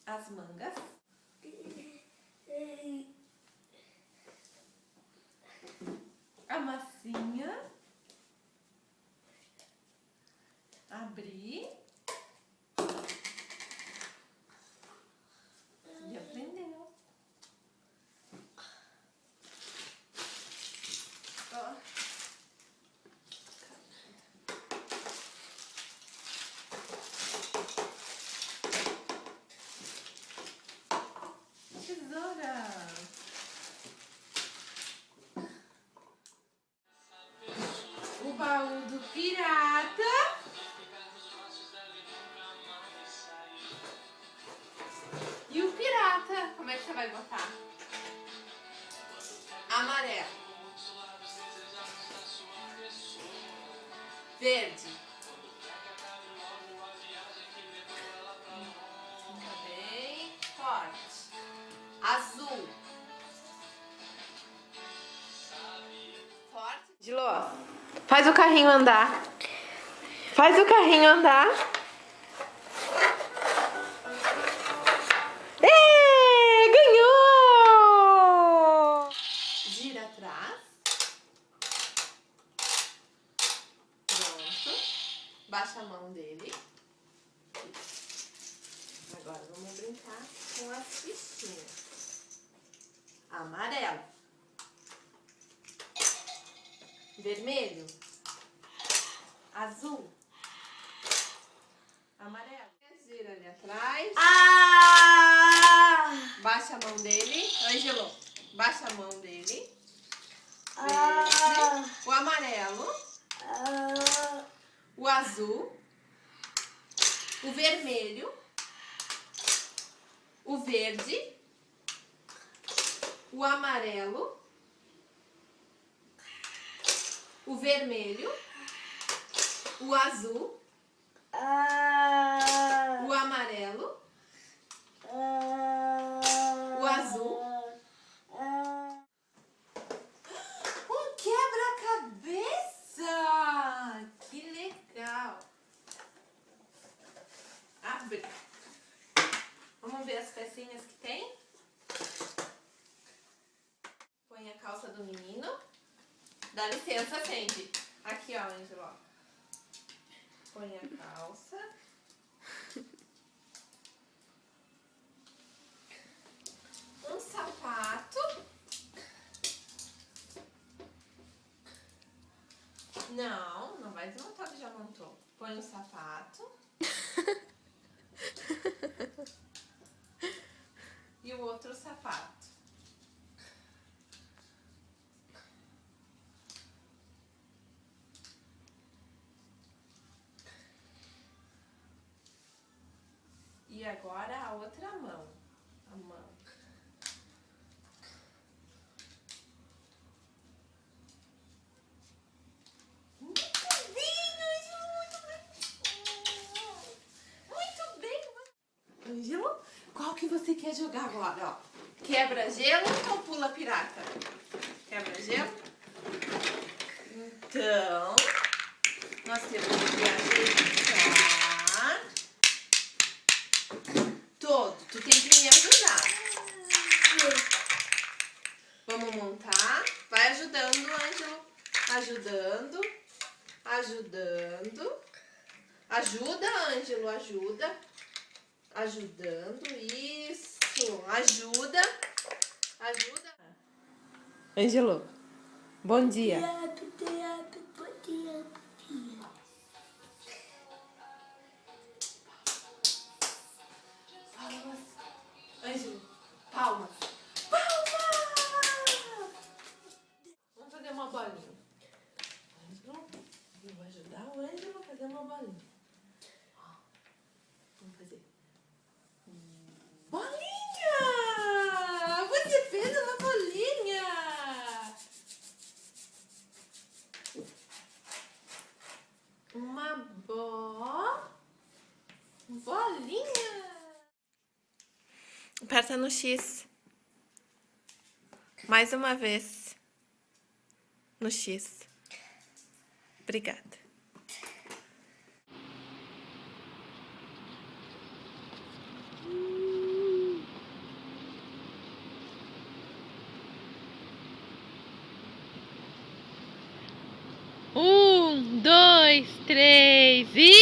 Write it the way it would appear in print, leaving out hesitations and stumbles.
as mangas, a massinha, abrir e aprendeu. Ó. Tesoura. O baú do pirata. E o pirata, como é que você vai botar? Amarelo. Verde. Fica bem forte. Azul. Forte. Giló, faz o carrinho andar. Faz o carrinho andar. Ganhou! Gira atrás. Pronto. Baixa a mão dele. Agora vamos brincar com as fichinhas. Amarelo. Vermelho. Azul. Amarelo. Gira ali atrás. Baixa a mão dele. Ângelo, baixa a mão dele. Verde. O amarelo. O azul. O vermelho. O verde. O amarelo. O vermelho. O azul. O amarelo. O azul. Um quebra-cabeça! Que legal! Abre. Vamos ver as pecinhas que tem? Põe a calça do menino. Dá licença, acende. Aqui, ó, Ângelo. Põe a calça. Um sapato. Não, não vai desmontar que já montou. Põe o sapato. E o outro sapato. E agora a outra mão. A mão. Muito bem, Ângelo, muito bem. Ângelo, qual que você quer jogar agora? Ó, quebra-gelo ou pula pirata? Quebra-gelo? Então, nós temos que ajeitar todo. Tu tem que me ajudar. Vamos montar. Vai ajudando, Ângelo. Ajudando. Ajudando. Ajuda, Ângelo. Ajuda. Ajudando. Isso. Ajuda. Ajuda. Ângelo, bom dia. Palmas. Ângelo, palmas. Palmas! Vamos fazer uma bolinha. Ângelo, eu vou ajudar o Ângelo a fazer uma bolinha. Vamos fazer. Bolinha! Você fez uma bolinha! Uma bolinha! Aperta no X. Mais uma vez. No X. Obrigada. 3 e...